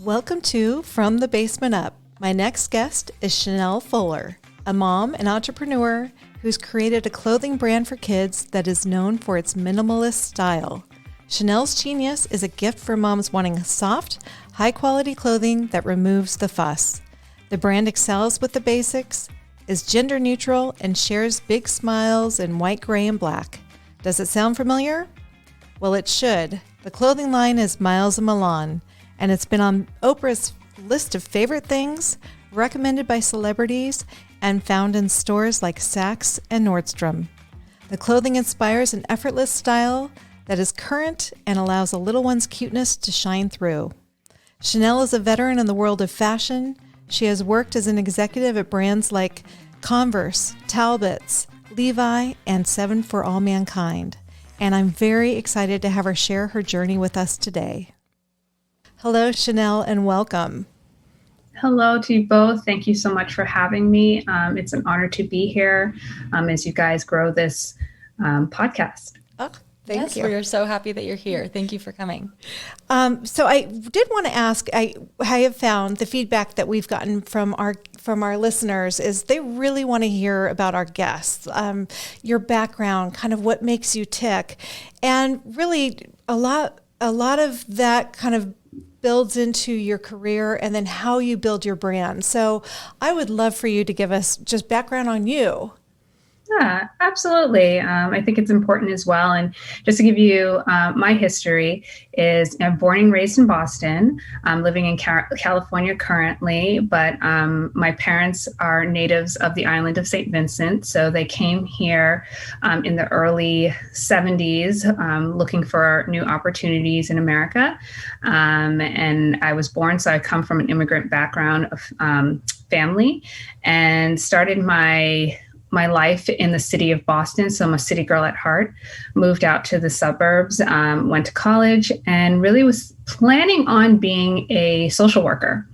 Welcome to From the Basement Up. My next guest is Shennel Fuller, a mom and entrepreneur who's created a clothing brand for kids that is known for its minimalist style. Shennel's genius is a gift for moms wanting soft, high-quality clothing that removes the fuss. The brand excels with the basics, is gender neutral, and shares big smiles in white, gray, and black. Does it sound familiar? Well, it should. The clothing line is Miles of Milan, and it's been on Oprah's list of favorite things, recommended by celebrities, and found in stores like Saks and Nordstrom. The clothing inspires an effortless style that is current and allows a little one's cuteness to shine through. Shennel is a veteran in the world of fashion. She has worked as an executive at brands like Converse, Talbots, Levi, and Seven for All Mankind. And I'm very excited to have her share her journey with us today. Hello, Shennel, and welcome. Hello to you both. Thank you so much for having me. It's an honor to be here as you guys grow this podcast. Oh, thank you. We are so happy that you're here. Thank you for coming. So I did want to ask, I have found the feedback that we've gotten from our listeners is they really want to hear about our guests, your background, kind of what makes you tick. And really a lot of that kind of builds into your career and then how you build your brand. So I would love for you to give us just background on you. Yeah, absolutely. I think it's important as well. And just to give you my history is I'm born and raised in Boston. I'm living in California currently, but my parents are natives of the island of St. Vincent. So they came here in the early 70s looking for new opportunities in America. And I was born, so I come from an immigrant background of family and started my life in the city of Boston. So I'm a city girl at heart, moved out to the suburbs, went to college, and really was planning on being a social worker.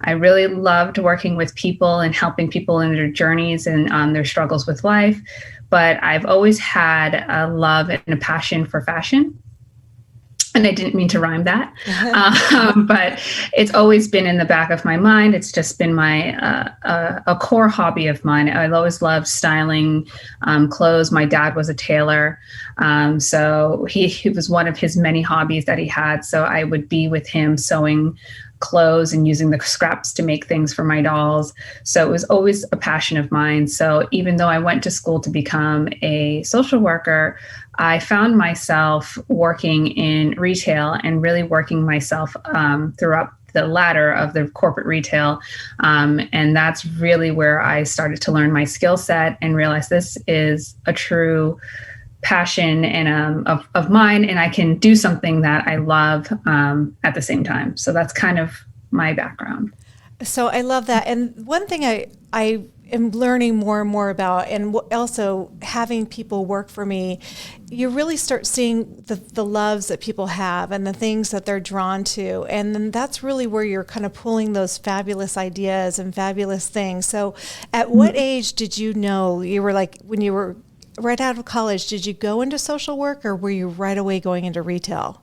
I really loved working with people and helping people in their journeys and their struggles with life. But I've always had a love and a passion for fashion. And I didn't mean to rhyme that, but it's always been in the back of my mind. It's just been a core hobby of mine. I've always loved styling clothes. My dad was a tailor, so he was one of his many hobbies that he had. So I would be with him sewing clothes and using the scraps to make things for my dolls. So it was always a passion of mine. So even though I went to school to become a social worker, I found myself working in retail and really working myself throughout the ladder of the corporate retail. And that's really where I started to learn my skill set and realize this is a true passion and of mine, and I can do something that I love at the same time. So that's kind of my background. So I love that. And one thing I am learning more and more about, and also having people work for me, you really start seeing the loves that people have and the things that they're drawn to. And then that's really where you're kind of pulling those fabulous ideas and fabulous things. So at what age did you know you were like, when you were right out of college, did you go into social work or were you right away going into retail?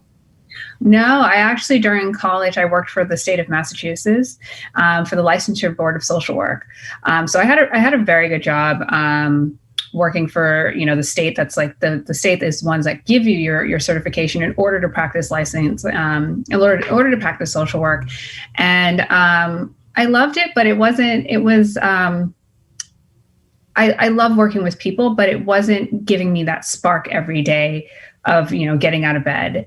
No, I actually, during college, I worked for the state of Massachusetts for the Licensure Board of Social Work. So I had a very good job working for, the state that's like the state is ones that give you your certification in order to practice license, in order to practice social work. And I loved it, but I love working with people, but it wasn't giving me that spark every day of, getting out of bed,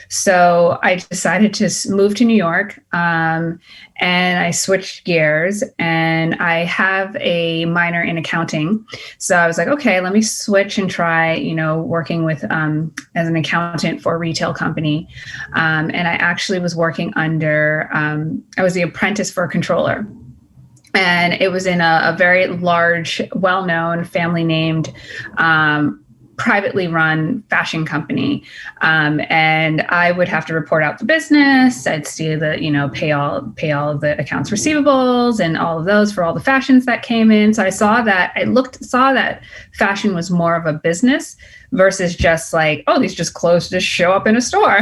So I decided to move to New York and I switched gears and I have a minor in accounting. So I was like, okay, let me switch and try, working with as an accountant for a retail company. And I actually was working under, I was the apprentice for a controller. And it was in a very large, well-known, family-named, privately run fashion company. And I would have to report out the business. I'd see pay all of the accounts receivables and all of those for all the fashions that came in. So I saw that fashion was more of a business, versus just like, oh, these just clothes just show up in a store.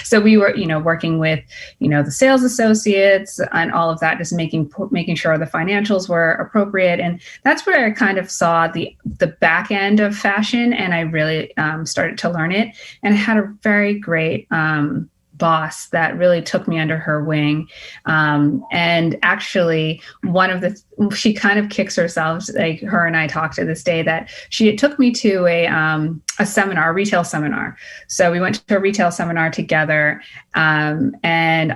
So we were, working with, the sales associates and all of that, just making sure the financials were appropriate. And that's where I kind of saw the back end of fashion, and I really started to learn it. And I had a very great boss that really took me under her wing. And actually she kind of kicks herself, like her and I talk to this day, that she took me to a seminar, a retail seminar. So we went to a retail seminar together. And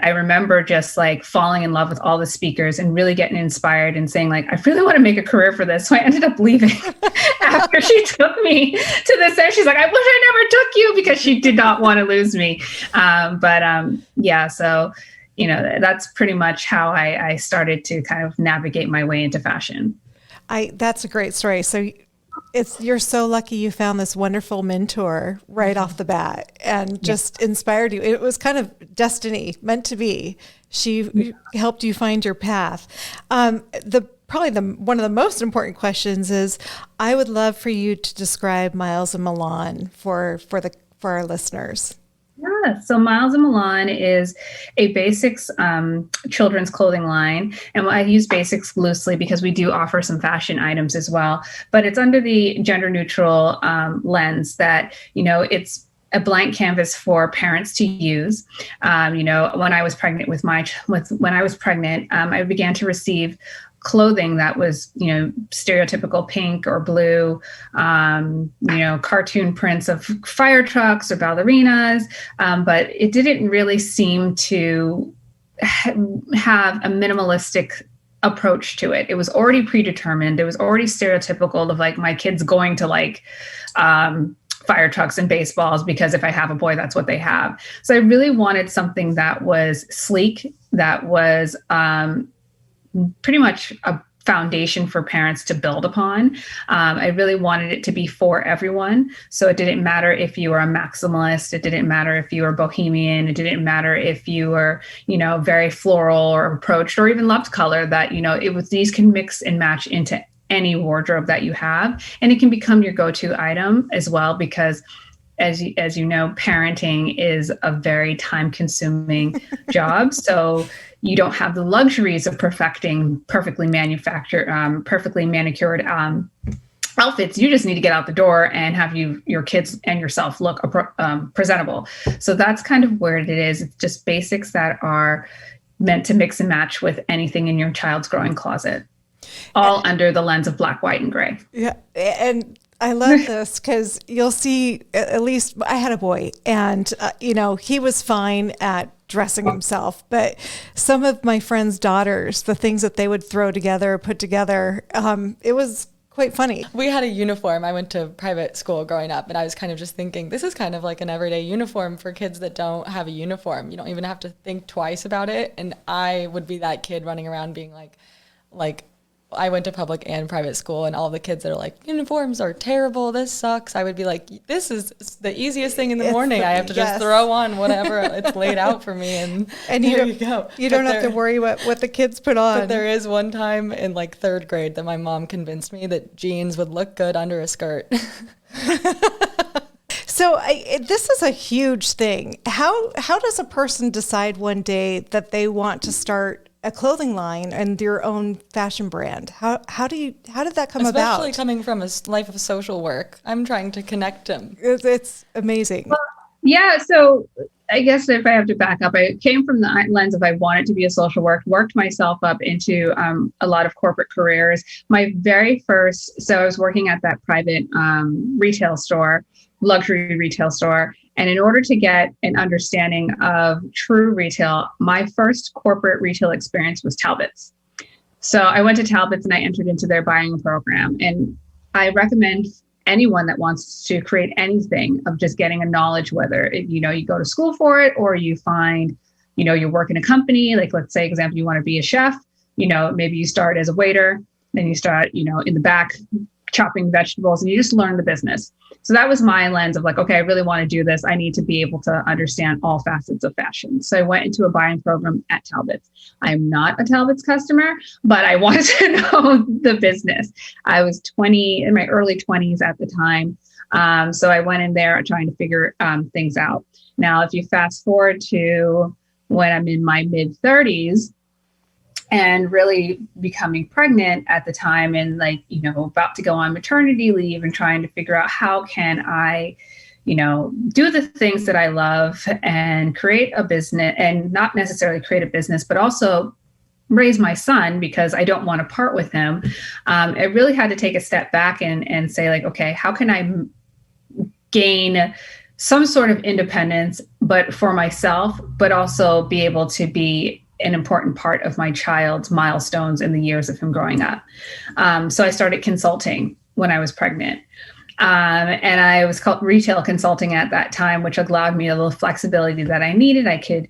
I remember just like falling in love with all the speakers and really getting inspired and saying like, I really want to make a career for this. So I ended up leaving after she took me to this. And she's like, I wish I never took you, because she did not want to lose me. So, that's pretty much how I started to kind of navigate my way into fashion. That's a great story. So you're so lucky you found this wonderful mentor right off the bat and just inspired you. It was kind of destiny, meant to be. She helped you find your path. Probably one of the most important questions is, I would love for you to describe Miles and Milan for our listeners. Yeah, so Miles and Milan is a basics children's clothing line. And I use basics loosely because we do offer some fashion items as well. But it's under the gender neutral lens that, it's a blank canvas for parents to use. When I was pregnant I began to receive clothing that was, stereotypical pink or blue, cartoon prints of fire trucks or ballerinas. But it didn't really seem to have a minimalistic approach to it. It was already predetermined. It was already stereotypical of like my kids going to like, fire trucks and baseballs, because if I have a boy, that's what they have. So I really wanted something that was sleek, that was, pretty much a foundation for parents to build upon. I really wanted it to be for everyone. So it didn't matter if you were a maximalist. It didn't matter if you were bohemian. It didn't matter if you were, very floral or approached or even loved color, that, these can mix and match into any wardrobe that you have. And it can become your go-to item as well, because as you know, parenting is a very time-consuming job. So you don't have the luxuries of perfecting perfectly manicured outfits. You just need to get out the door and have your kids and yourself look presentable. So that's kind of where it is. It's just basics that are meant to mix and match with anything in your child's growing closet, all under the lens of black, white, and gray. Yeah. And I love this because you'll see, at least I had a boy, and, he was fine at dressing himself, but some of my friends' daughters, the things that they would put together, it was quite funny. We had a uniform. I went to private school growing up, and I was kind of just thinking, this is kind of like an everyday uniform for kids that don't have a uniform. You don't even have to think twice about it. And I would be that kid running around being like, I went to public and private school, and all the kids that are like, uniforms are terrible, this sucks. I would be like, this is the easiest thing in the morning. I have to just throw on whatever it's laid out for me, and there you go. You don't have to worry what the kids put on. But there is one time in like third grade that my mom convinced me that jeans would look good under a skirt. So this is a huge thing. How does a person decide one day that they want to start a clothing line and your own fashion brand? How did that come about? Especially coming from a life of social work, I'm trying to connect them. It's amazing. Well, yeah. So I guess if I have to back up, I came from the lens of I wanted to be a social worker, worked myself up into a lot of corporate careers. My very first, so I was working at that private retail store, luxury retail store. And in order to get an understanding of true retail, my first corporate retail experience was Talbots. So I went to Talbots and I entered into their buying program. And I recommend anyone that wants to create anything of just getting a knowledge, whether you go to school for it or you find, you work in a company, like let's say, example, you want to be a chef, maybe you start as a waiter, then you start, in the back chopping vegetables, and you just learn the business. So that was my lens of like, okay, I really want to do this. I need to be able to understand all facets of fashion. So I went into a buying program at Talbots. I'm not a Talbots customer, but I wanted to know the business. I was 20, in my early 20s at the time. So I went in there trying to figure things out. Now, if you fast forward to when I'm in my mid 30s, and really becoming pregnant at the time, and like, about to go on maternity leave, and trying to figure out how can I, do the things that I love and create a business, and not necessarily create a business, but also raise my son, because I don't want to part with him. I really had to take a step back and say, like, okay, how can I gain some sort of independence, but for myself, but also be able to be an important part of my child's milestones in the years of him growing up. So I started consulting when I was pregnant. And I was called retail consulting at that time, which allowed me a little flexibility that I needed. I could,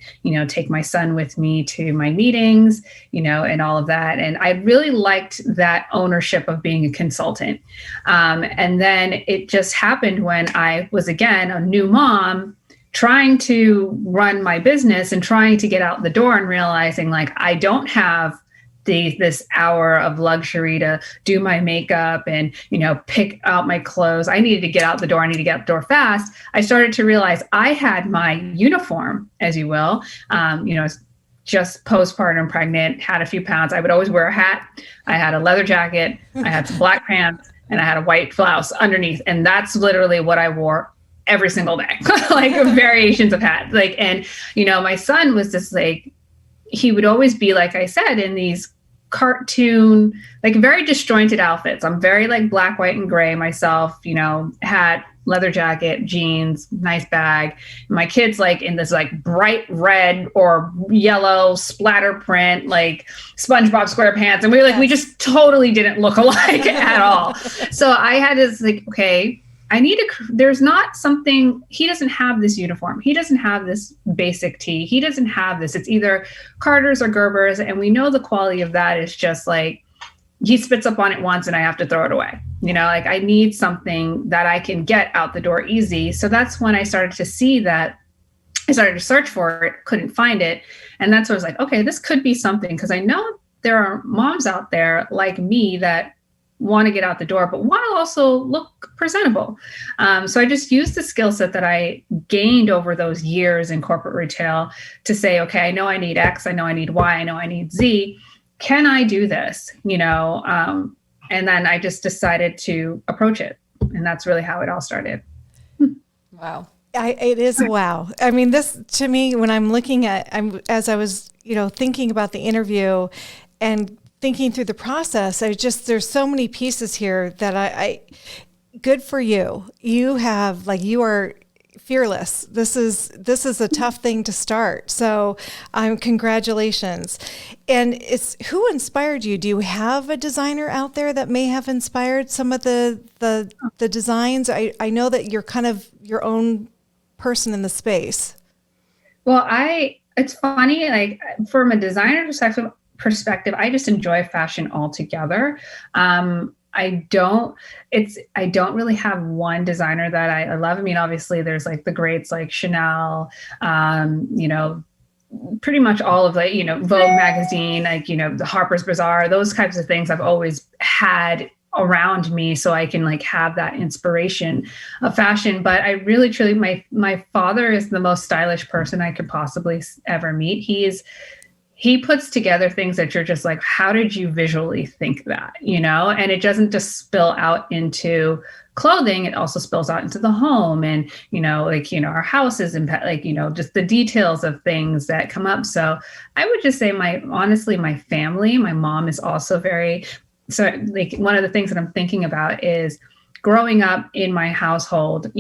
take my son with me to my meetings, and all of that. And I really liked that ownership of being a consultant. And then it just happened when I was, again, a new mom, trying to run my business and trying to get out the door, and realizing, like, I don't have this hour of luxury to do my makeup and, pick out my clothes. I needed to get out the door. I needed to get out the door fast. I started to realize I had my uniform, as you will, just postpartum pregnant, had a few pounds. I would always wear a hat. I had a leather jacket. I had some black pants, and I had a white blouse underneath. And that's literally what I wore every single day, like variations of hats. Like, and, my son was just like, he would always be, like I said, in these cartoon, like very disjointed outfits. I'm very like black, white, and gray myself, hat, leather jacket, jeans, nice bag. My kid's like in this like bright red or yellow splatter print, like SpongeBob SquarePants. And we just totally didn't look alike at all. So I had this like, okay, there's not something, he doesn't have this uniform. He doesn't have this basic tee. He doesn't have this. It's either Carter's or Gerber's. And we know the quality of that is just like, he spits up on it once and I have to throw it away. Like I need something that I can get out the door easy. So that's when I started to see that. I started to search for it, couldn't find it. And that's when I was like, okay, this could be something. Because I know there are moms out there like me that want to get out the door, but want to also look presentable. So I just used the skill set that I gained over those years in corporate retail to say, okay, I know I need X, I know I need Y, I know I need Z. Can I do this? And then I just decided to approach it. And that's really how it all started. Wow. It is a wow. I mean, this to me, when I'm looking at, as I was, thinking about the interview and thinking through the process, there's so many pieces here that I good for you. You are fearless. This is a tough thing to start. So congratulations. And who inspired you? Do you have a designer out there that may have inspired some of the designs? I know that you're kind of your own person in the space. Well, it's funny, like from a designer perspective, I just enjoy fashion altogether. I don't really have one designer that I love. I mean, obviously there's like the greats like Shennel, pretty much all of like, Vogue magazine, like, the Harper's Bazaar, those types of things I've always had around me so I can like have that inspiration of fashion. But I really, truly, my father is the most stylish person I could possibly ever meet. He puts together things that you're just like, how did you visually think that, And it doesn't just spill out into clothing. It also spills out into the home and, our houses and just the details of things that come up. So I would just say my family, my mom is also so like one of the things that I'm thinking about is growing up in my household,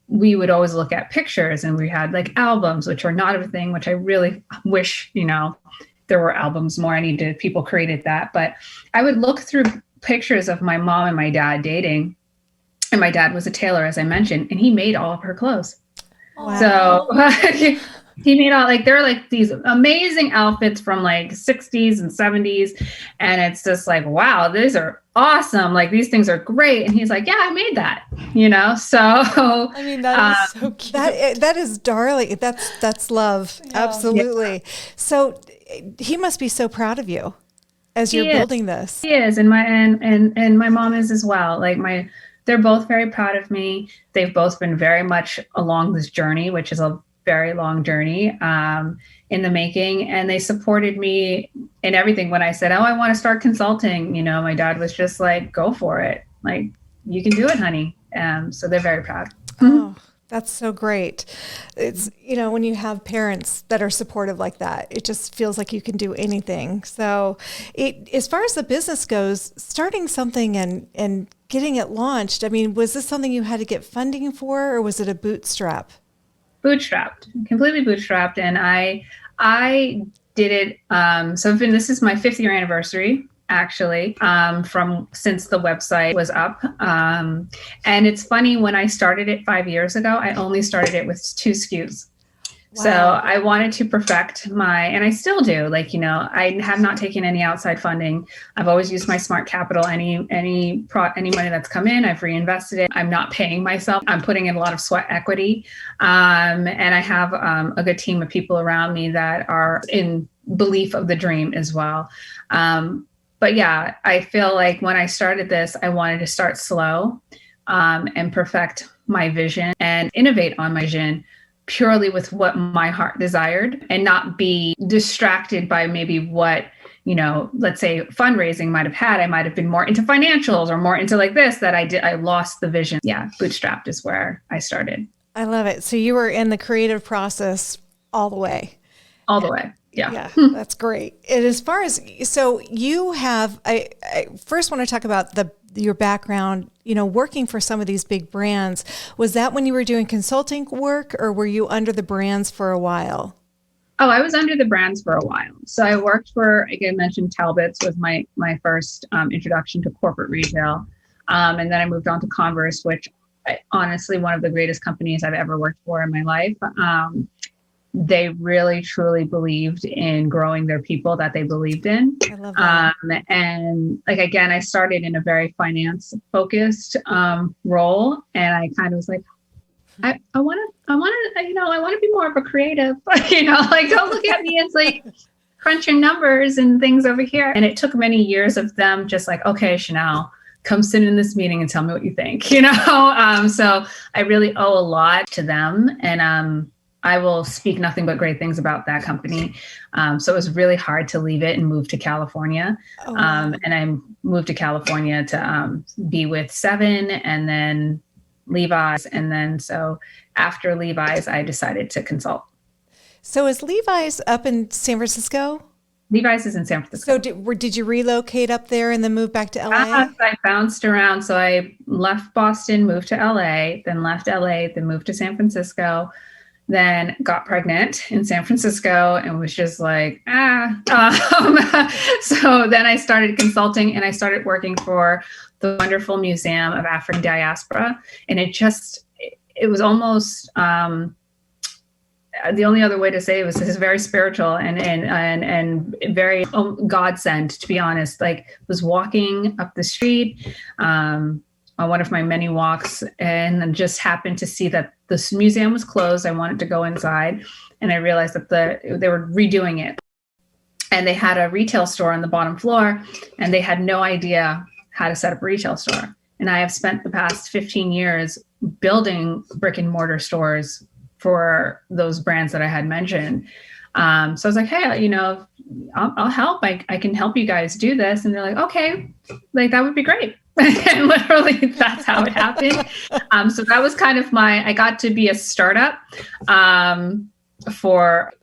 we would always look at pictures and we had like albums, which are not a thing, which I really wish, there were albums more. People created that. But I would look through pictures of my mom and my dad dating. And my dad was a tailor, as I mentioned, and he made all of her clothes. Wow. So he made all there are like these amazing outfits from like 60s and 70s. And it's just like, wow, these are awesome. Like these things are great. And he's like, yeah, I made that, So I mean, that is so cute. That is darling. That's love. Yeah. Absolutely. Yeah. So he must be so proud of you as you're building this. He is. And my mom is as well. Like they're both very proud of me. They've both been very much along this journey, which is a very long journey in the making. And they supported me in everything. When I said, oh, I want to start consulting, my dad was just like, go for it. Like, you can do it, honey. So they're very proud. Oh, that's so great. It's, when you have parents that are supportive like that, it just feels like you can do anything. So as far as the business goes, starting something and getting it launched, I mean, was this something you had to get funding for, or was it a bootstrap? Bootstrapped, completely bootstrapped. And I did it. So this is my 5th year anniversary, actually, from since the website was up. And it's funny, when I started it 5 years ago, I only started it with 2 SKUs. Wow. So I wanted to perfect and I still do, I have not taken any outside funding. I've always used my smart capital. Any money that's come in, I've reinvested it. I'm not paying myself. I'm putting in a lot of sweat equity. And I have a good team of people around me that are in belief of the dream as well. But yeah, I feel like when I started this, I wanted to start slow and perfect my vision and innovate on my vision purely with what my heart desired, and not be distracted by maybe what, let's say fundraising might have had. I might have been more into financials or more into like this, that I lost the vision. Yeah, Bootstrapped is where I started. I love it. So you were in the creative process all the way. All the way. Yeah. Yeah, that's great. And as far as, so you have, I first want to talk about your background, working for some of these big brands. Was that when you were doing consulting work, or were you under the brands for a while? Oh, I was under the brands for a while. So I worked for, again, I mentioned Talbots was my first introduction to corporate retail. And then I moved on to Converse, which honestly, one of the greatest companies I've ever worked for in my life. They really, truly believed in growing their people that they believed in. I love that. And again, I started in a very finance focused role. And I kind of was like, I want to be more of a creative, don't look at me as like crunching numbers and things over here. And it took many years of them just like, okay, Shennel, come sit in this meeting and tell me what you think, So I really owe a lot to them. And, I will speak nothing but great things about that company. So it was really hard to leave it and move to California. Oh, wow. And I moved to California to be with Seven and then Levi's. And then so after Levi's, I decided to consult. So is Levi's up in San Francisco? Levi's is in San Francisco. So did you relocate up there and then move back to LA? I bounced around. So I left Boston, moved to LA, then left LA, then moved to San Francisco. Then got pregnant in San Francisco and was just like, So then I started consulting and I started working for the wonderful Museum of African Diaspora. And it was almost, the only other way to say it was very spiritual and very God-sent, to be honest. Like, was walking up the street, on one of my many walks, and then just happened to see that this museum was closed. I wanted to go inside, and I realized that they were redoing it, and they had a retail store on the bottom floor, and they had no idea how to set up a retail store. And I have spent the past 15 years building brick and mortar stores for those brands that I had mentioned. So I was like, hey, I'll help. I can help you guys do this. And they're like, okay, like that would be great. And literally that's how it happened. So that was kind of I got to be a startup for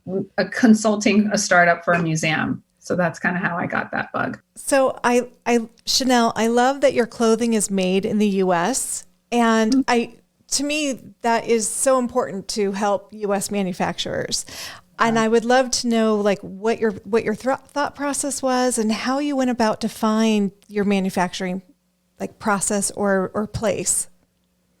consulting a startup for a museum. So that's kind of how I got that bug. So Shennel, I love that your clothing is made in the US. And to me, that is so important to help US manufacturers. And I would love to know like what your thought process was and how you went about to find your manufacturing like process or place.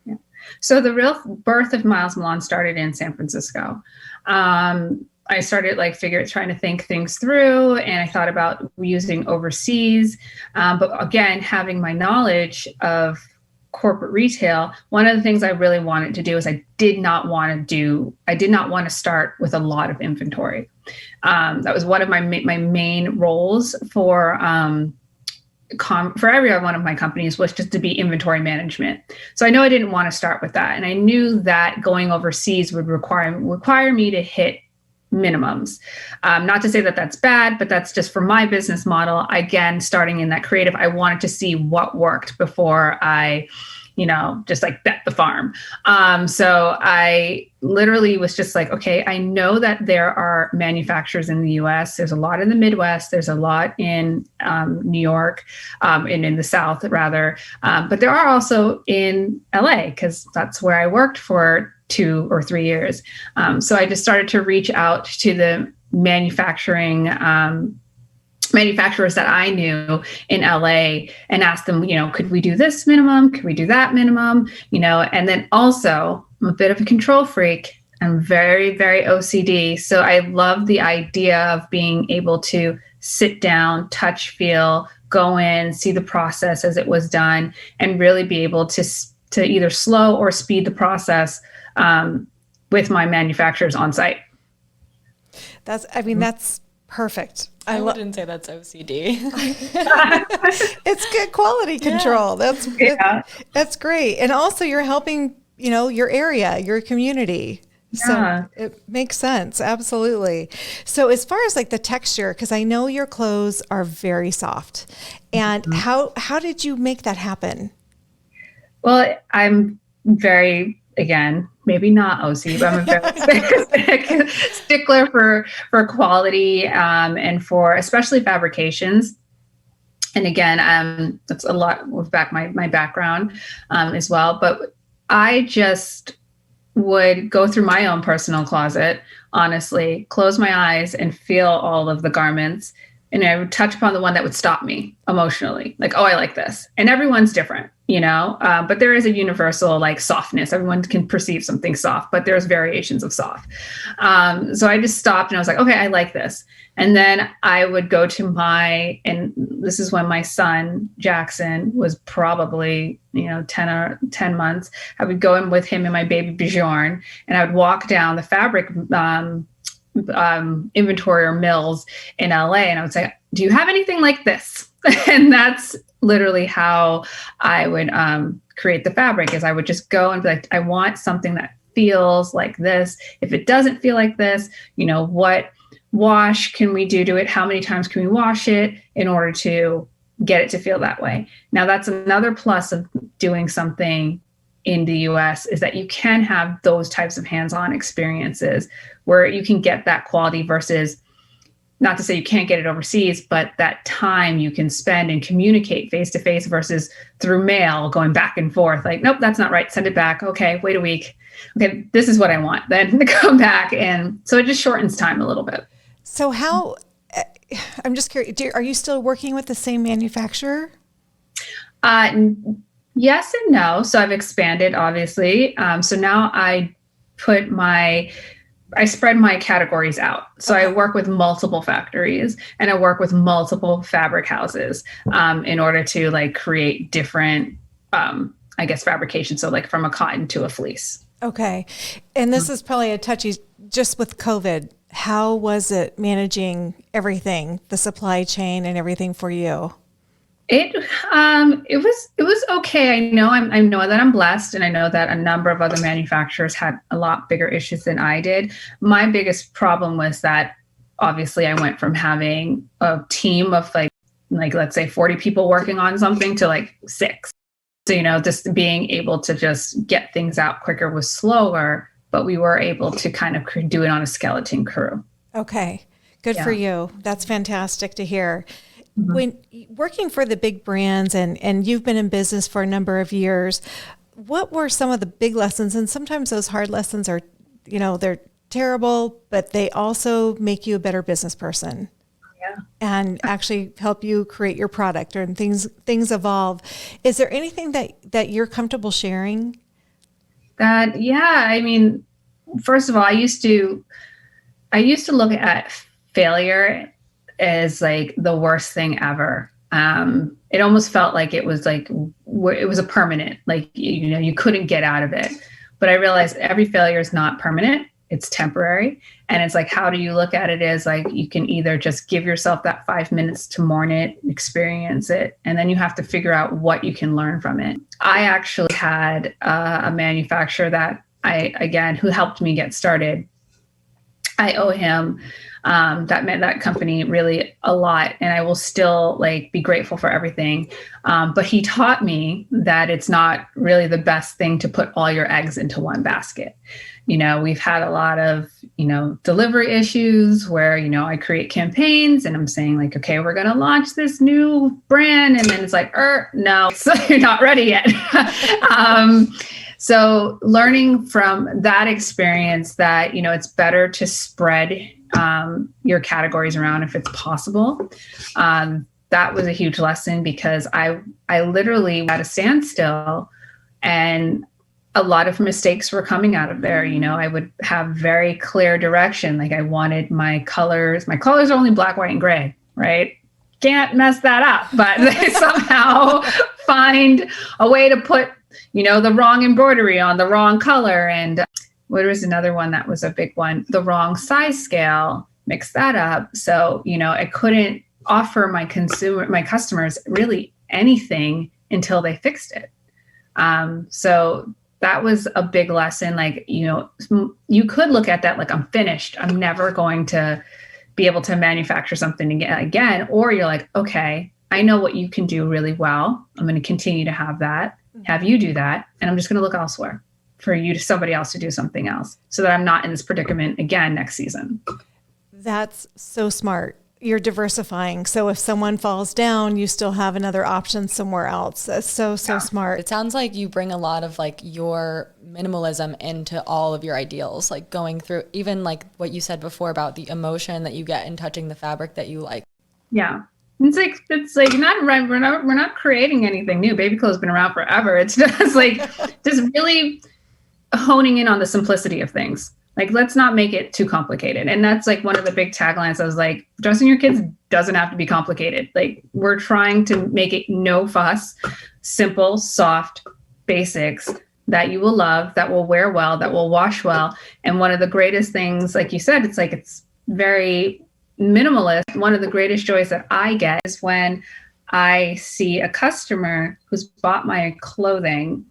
Yeah. So the real birth of Miles Milan started in San Francisco. I started trying to think things through, and I thought about using overseas. But again, having my knowledge of corporate retail, one of the things I really wanted to do is I did not want to start with a lot of inventory. That was one of my main roles for for every one of my companies was just to be inventory management. So I know I didn't want to start with that. And I knew that going overseas would require me to hit minimums. Not to say that that's bad, but that's just for my business model. Again, starting in that creative, I wanted to see what worked before I, just like bet the farm. So I literally was just like, okay, I know that there are manufacturers in the US. There's a lot in the Midwest. There's a lot in New York, and in the South rather. But there are also in LA, because that's where I worked for 2 or 3 years. So I just started to reach out to the manufacturers that I knew in LA and ask them, could we do this minimum? Could we do that minimum? And then also I'm a bit of a control freak. I'm very, very OCD. So I love the idea of being able to sit down, touch, feel, go in, see the process as it was done, and really be able to either slow or speed the process with my manufacturers on site. That's perfect. I wouldn't say that's OCD. It's good quality control. Yeah. That's great. And also you're helping, your area, your community. Yeah. So it makes sense. Absolutely. So as far as like the texture, because I know your clothes are very soft, and how did you make that happen? Well, I'm very, again, maybe not OC, but I'm a very stickler for quality, and for especially fabrications. And again, that's a lot with my background as well. But I just would go through my own personal closet, honestly, close my eyes and feel all of the garments. And I would touch upon the one that would stop me emotionally. Like, oh, I like this. And everyone's different, but there is a universal like softness. Everyone can perceive something soft, but there's variations of soft. So I just stopped and I was like, okay, I like this. And then I would go to and this is when my son, Jackson, was probably, 10 months. I would go in with him and my baby Bjorn, and I would walk down the fabric inventory or mills in LA, and I would say, do you have anything like this? And that's literally how I would create the fabric. Is I would just go and be like, I want something that feels like this. If it doesn't feel like this, what wash can we do to it? How many times can we wash it in order to get it to feel that way? Now that's another plus of doing something in the US, is that you can have those types of hands-on experiences where you can get that quality versus, not to say you can't get it overseas, but that time you can spend and communicate face-to-face versus through mail going back and forth. Like, nope, that's not right. Send it back. Okay, wait a week. Okay, this is what I want. Then come back. And so it just shortens time a little bit. So I'm just curious, are you still working with the same manufacturer? Yes and no. So I've expanded, obviously. So now I spread my categories out. So I work with multiple factories and I work with multiple fabric houses in order to like create different, fabrication. So like from a cotton to a fleece. Okay. And this is probably a touchy, just with COVID, how was it managing everything, the supply chain and everything for you? It was okay. I know that I'm blessed, and I know that a number of other manufacturers had a lot bigger issues than I did. My biggest problem was that obviously I went from having a team of like let's say 40 people working on something to like 6. So just being able to just get things out quicker was slower, but we were able to kind of do it on a skeleton crew. Okay, good for you. That's fantastic to hear. When working for the big brands and you've been in business for a number of years, what were some of the big lessons? And sometimes those hard lessons are, they're terrible, but they also make you a better business person. Yeah. And actually help you create your product, or things evolve. Is there anything that you're comfortable sharing? First of all, I used to look at failure as like the worst thing ever. It almost felt like it was a permanent, like, you couldn't get out of it. But I realized every failure is not permanent. it's temporary. And it's like, how do you look at it as like, you can either just give yourself that 5 minutes to mourn it, experience it, and then you have to figure out what you can learn from it. I actually had a manufacturer that who helped me get started. I owe him that company really a lot, and I will still like be grateful for everything. But he taught me that it's not really the best thing to put all your eggs into one basket. We've had a lot of, delivery issues where, I create campaigns and I'm saying like, okay, we're going to launch this new brand. And then it's like, no, so you're not ready yet. So learning from that experience that, it's better to spread your categories around if it's possible. That was a huge lesson because I literally had a standstill, and a lot of mistakes were coming out of there. I would have very clear direction. Like I wanted my colors are only black, white, and gray, right? Can't mess that up, but they somehow find a way to put, the wrong embroidery on the wrong color. And what was another one that was a big one? The wrong size scale, mix that up. So, I couldn't offer my customers really anything until they fixed it. So that was a big lesson. Like, you could look at that like, I'm finished. I'm never going to be able to manufacture something again. Or you're like, okay, I know what you can do really well. I'm going to continue to have you do that. And I'm just going to look elsewhere for somebody else to do something else so that I'm not in this predicament again next season. That's so smart. You're diversifying. So if someone falls down, you still have another option somewhere else. That's so smart. It sounds like you bring a lot of like your minimalism into all of your ideals, like going through even like what you said before about the emotion that you get in touching the fabric that you like. Yeah. It's like not right. We're not creating anything new. Baby clothes been around forever. It's just like, just really honing in on the simplicity of things. Like, let's not make it too complicated. And that's like one of the big taglines. I was like, dressing your kids doesn't have to be complicated. Like, we're trying to make it no fuss, simple, soft basics that you will love, that will wear well, that will wash well. And one of the greatest things, like you said, it's very minimalist. One of the greatest joys that I get is when I see a customer who's bought my clothing,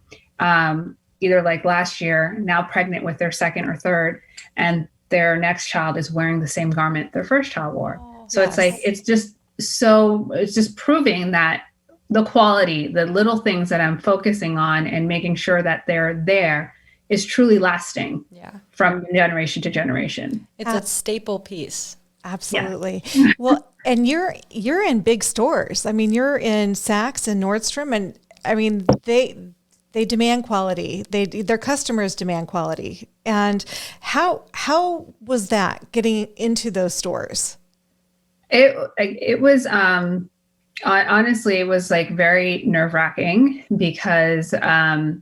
either like last year, now pregnant with their second or third, and their next child is wearing the same garment their first child wore. So yes. It's like, it's just proving that the quality, the little things that I'm focusing on and making sure that they're there is truly lasting from generation to generation. It's a staple piece. Absolutely. Yeah. Well, and you're in big stores. I mean, you're in Saks and Nordstrom, and I mean, they demand quality. Their customers demand quality. And how was that getting into those stores? It was honestly, it was like very nerve-wracking because I've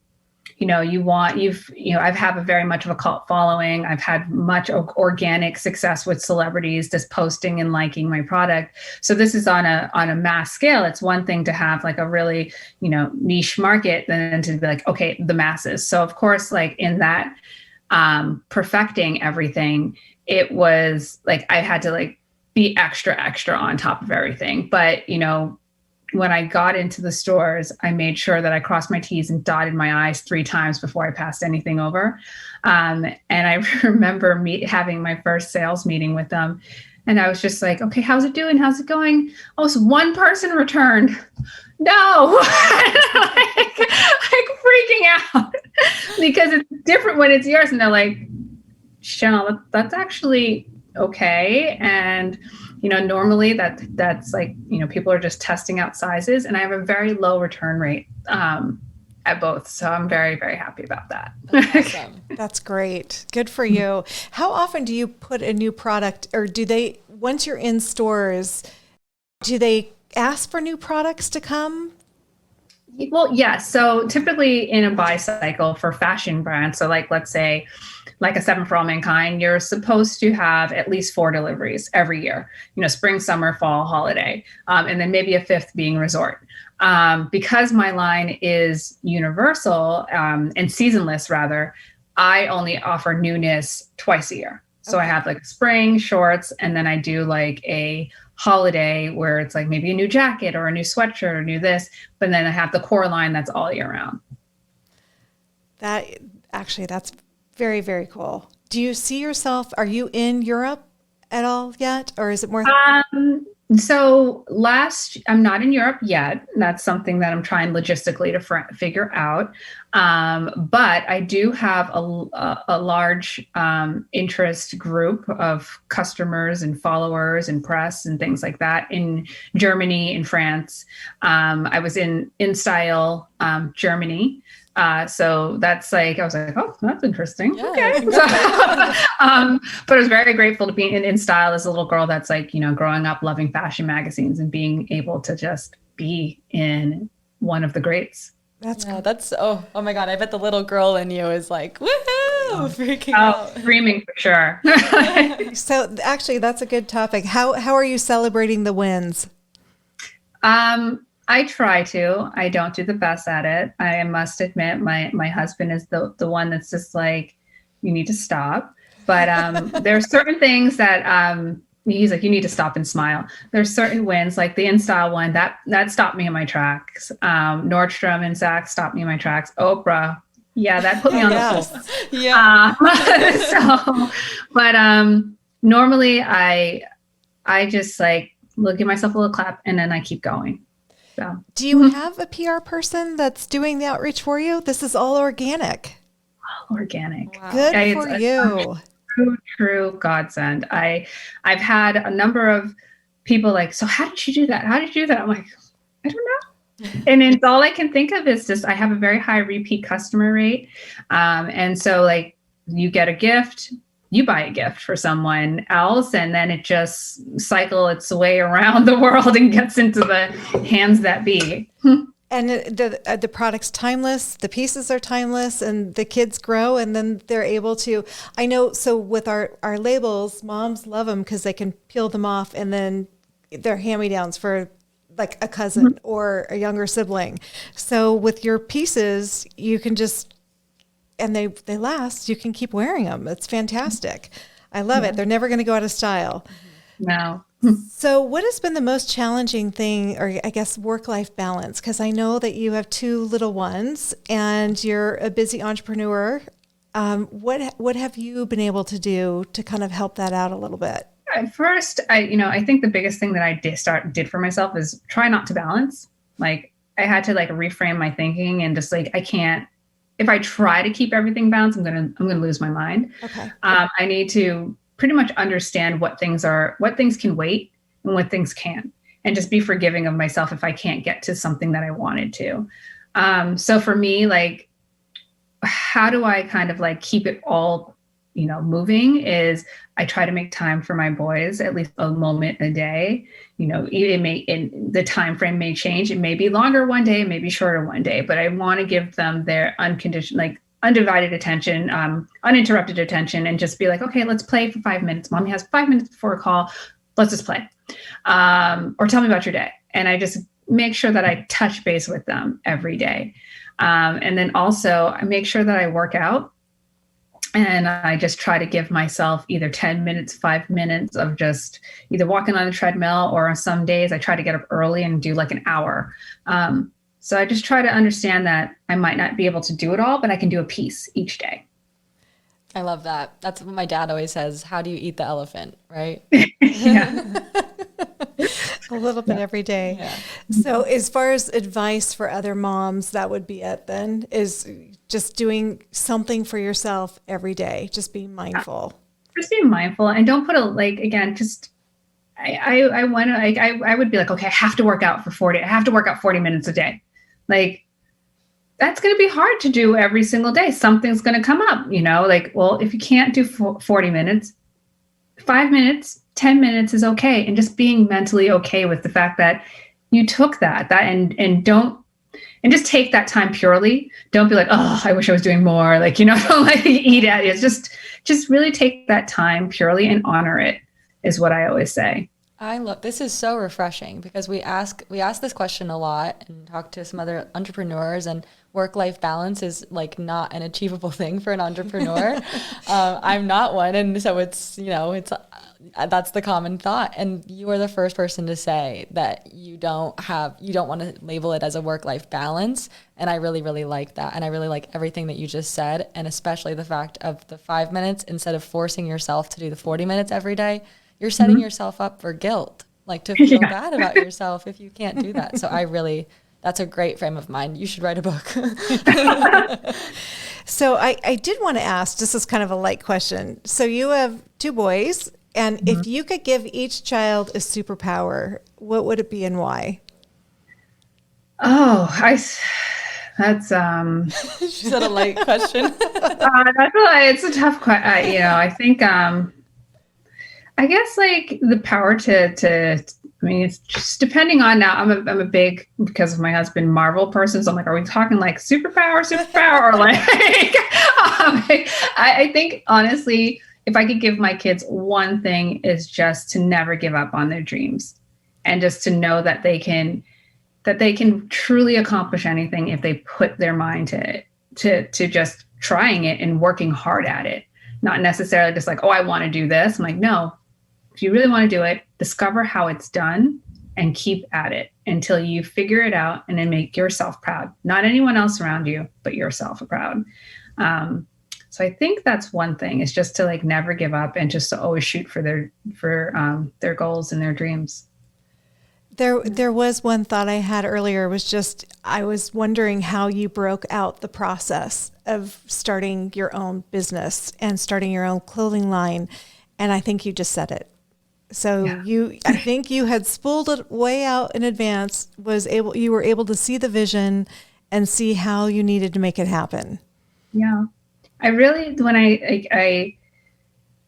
have a very much of a cult following. I've had much organic success with celebrities just posting and liking my product. So this is on a mass scale. It's one thing to have like a really, niche market than to be like, okay, the masses. So of course, like in that, perfecting everything, it was like, I had to like be extra on top of everything. But, when I got into the stores, I made sure that I crossed my T's and dotted my I's 3 times before I passed anything over. And I remember having my first sales meeting with them. And I was just like, okay, how's it doing? How's it going? Oh, so one person returned. No, like freaking out because it's different when it's yours. And they're like, Shennel, that's actually okay. And normally that's like, people are just testing out sizes, and I have a very low return rate at both. So I'm very, very happy about that. Awesome. That's great. Good for you. How often do you put a new product, or once you're in stores, do they ask for new products to come? Well, yeah. So typically in a buy cycle for fashion brands, so like, let's say like a 7 for All Mankind, you're supposed to have at least 4 deliveries every year, spring, summer, fall, holiday, and then maybe a 5th being resort. Because my line is universal and seasonless rather, I only offer newness twice a year. So I Okay. have like spring shorts, and then I do like a holiday where it's like maybe a new jacket or a new sweatshirt or new this, but then I have the core line that's all year round. That's very, very cool. Do you see yourself, are you in Europe at all yet? Or is it more? So I'm not in Europe yet. That's something that I'm trying logistically to figure out. But I do have a large interest group of customers and followers and press and things like that in Germany, in France. I was in InStyle Germany. So that's like, I was like, oh, that's interesting. Yeah, okay. But I was very grateful to be in InStyle as a little girl that's like, growing up loving fashion magazines and being able to just be in one of the greats. That's oh my God. I bet the little girl in you is like, woohoo, freaking out. Screaming for sure. So actually, that's a good topic. How are you celebrating the wins? I try to. I don't do the best at it. I must admit, my husband is the one that's just like, you need to stop. But there are certain things that he's like, you need to stop and smile. There's certain wins, like the InStyle one, that stopped me in my tracks. Nordstrom and Saks stopped me in my tracks. Oprah, yeah, that put me on the floor. Yeah. But normally I just like give myself a little clap and then I keep going. So. Do you have a PR person that's doing the outreach for you? This is all organic. All organic. Wow. Good for you. True godsend. I've had a number of people like, so how did you do that? How did you do that? I'm like, I don't know. And it's all I can think of is just, I have a very high repeat customer rate. And so like you get a gift, you buy a gift for someone else, and then it just cycle its way around the world and gets into the hands that be. And the product's timeless, the pieces are timeless, and the kids grow, and then they're able to, I know, so with our labels, moms love them because they can peel them off, and then they're hand-me-downs for like a cousin or a younger sibling. So with your pieces, you can just, and they last, you can keep wearing them. It's fantastic. I love it. They're never going to go out of style. No. So what has been the most challenging thing, or I guess work-life balance? Because I know that you have 2 little ones and you're a busy entrepreneur. What have you been able to do to kind of help that out a little bit? At first, I think the biggest thing that I did for myself is try not to balance. Like I had to like reframe my thinking and just like, I can't, if I try to keep everything balanced, I'm going to lose my mind. Okay. I need to pretty much understand what things can wait and what things can't, and just be forgiving of myself if I can't get to something that I wanted to. So for me, like, how do I kind of like keep it all, moving is I try to make time for my boys, at least a moment a day. The time frame may change. It may be longer one day, it may be shorter one day, but I want to give them their undivided attention, uninterrupted attention, and just be like, okay, let's play for 5 minutes. Mommy has 5 minutes before a call. Let's just play. Or tell me about your day. And I just make sure that I touch base with them every day. And then also I make sure that I work out. And I just try to give myself either 10 minutes, 5 minutes of just either walking on the treadmill, or on some days I try to get up early and do like an hour. So I just try to understand that I might not be able to do it all, but I can do a piece each day. I love that. That's what my dad always says. How do you eat the elephant, right? Yeah. A little bit every day. Yeah. So as far as advice for other moms, that would be it then, is just doing something for yourself every day. Just be mindful. Just be mindful and don't put I would be like, okay, I have to work out 40 minutes a day. Like, that's going to be hard to do every single day. Something's going to come up, well, if you can't do 40 minutes, 5 minutes, 10 minutes is okay. And just being mentally okay with the fact that you took that and just take that time purely. Don't be like, oh, I wish I was doing more. Don't like eat at it. It's just really take that time purely and honor it, is what I always say. I love, this is so refreshing because we ask this question a lot and talk to some other entrepreneurs, and work-life balance is like not an achievable thing for an entrepreneur. I'm not one. And so it's, that's the common thought. And you are the first person to say that you don't want to label it as a work-life balance. And I really, really like that. And I really like everything that you just said. And especially the fact of the 5 minutes, instead of forcing yourself to do the 40 minutes every day, you're setting yourself up for guilt, like to feel bad about yourself if you can't do that. So that's a great frame of mind. You should write a book. So I did want to ask, this is kind of a light question. So you have 2 boys, and if you could give each child a superpower, what would it be and why? Oh, that's She said a light question. it's a tough question. I think I guess like the power to I mean, it's just depending on now. I'm a big, because of my husband, Marvel person. So I'm like, are we talking like superpower, or like? I think honestly, if I could give my kids one thing, is just to never give up on their dreams, and just to know that they can truly accomplish anything if they put their mind to it, to just trying it and working hard at it. Not necessarily just like, oh, I want to do this. I'm like, no. If you really want to do it, discover how it's done and keep at it until you figure it out, and then make yourself proud. Not anyone else around you, but yourself proud. So I think that's one thing, is just to like never give up, and just to always shoot for their goals and their dreams. There was one thought I had earlier, was just, I was wondering how you broke out the process of starting your own business and starting your own clothing line. And I think you just said it. So I think you had spooled it way out in advance, you were able to see the vision and see how you needed to make it happen. Yeah. I really, when I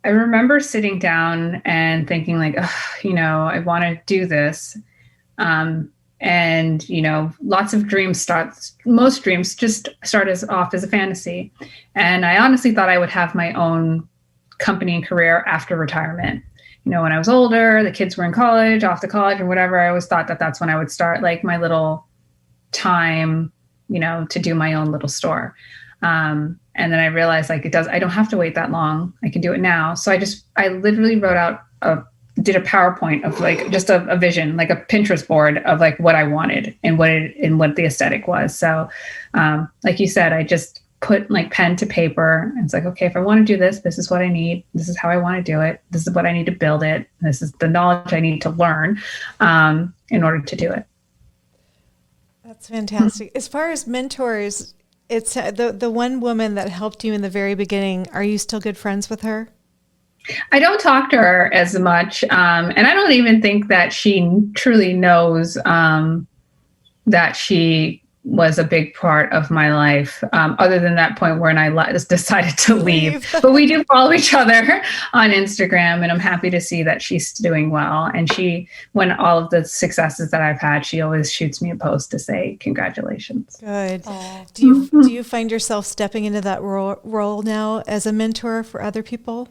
remember sitting down and thinking like, I want to do this. And, lots of most dreams just start off as a fantasy. And I honestly thought I would have my own company and career after retirement. When I was older, the kids were in college, off to college or whatever, I always thought that that's when I would start like my little time, to do my own little store. And then I realized like I don't have to wait that long. I can do it now. So I literally did a PowerPoint of like just a vision, like a Pinterest board of like what I wanted and what the aesthetic was. So, like you said, I just put like pen to paper, and it's like, okay, if I want to do this, this is what I need. This is how I want to do it. This is what I need to build it. This is the knowledge I need to learn, in order to do it. That's fantastic. As far as mentors, it's the one woman that helped you in the very beginning. Are you still good friends with her? I don't talk to her as much. And I don't even think that she truly knows, that she was a big part of my life, other than that point when I just decided to leave. But we do follow each other on Instagram, and I'm happy to see that she's doing well. And when all of the successes that I've had, she always shoots me a post to say congratulations. Good. Do you find yourself stepping into that role now as a mentor for other people?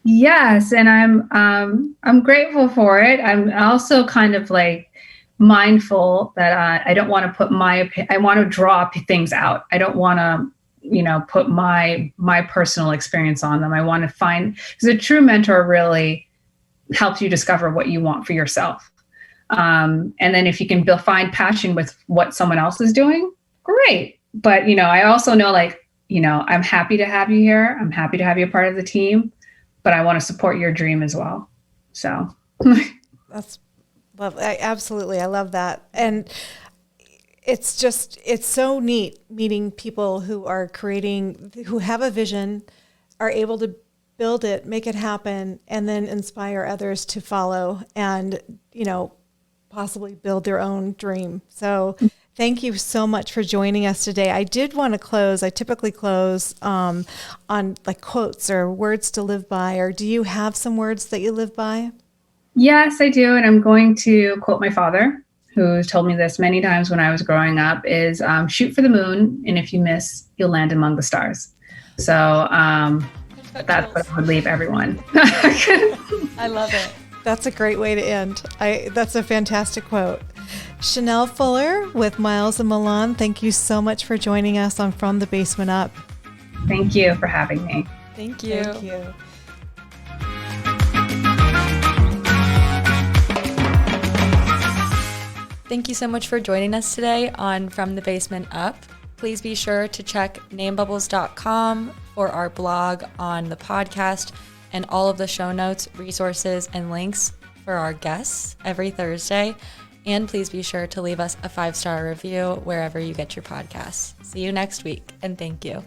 Yes, and I'm grateful for it. I'm also kind of like mindful that I don't want to put I want to draw things out. I don't want to, put my personal experience on them. I want to find, because a true mentor really helps you discover what you want for yourself. And then if you can find passion with what someone else is doing, great. But, I also know I'm happy to have you here. I'm happy to have you a part of the team, but I want to support your dream as well. So that's lovely. I love that. And it's so neat meeting people who have a vision, are able to build it, make it happen, and then inspire others to follow and, possibly build their own dream. So thank you so much for joining us today. I did want to close. I typically close on like quotes or words to live by. Or do you have some words that you live by? Yes, I do. And I'm going to quote my father, who told me this many times when I was growing up, is shoot for the moon. And if you miss, you'll land among the stars. So that's what I would leave everyone. I love it. That's a great way to end. That's a fantastic quote. Shennel Fuller with Miles and Milan, thank you so much for joining us on From the Basement Up. Thank you for having me. Thank you. Thank you. Thank you so much for joining us today on From the Basement Up. Please be sure to check namebubbles.com for our blog on the podcast and all of the show notes, resources, and links for our guests every Thursday. And please be sure to leave us a 5-star review wherever you get your podcasts. See you next week, and thank you.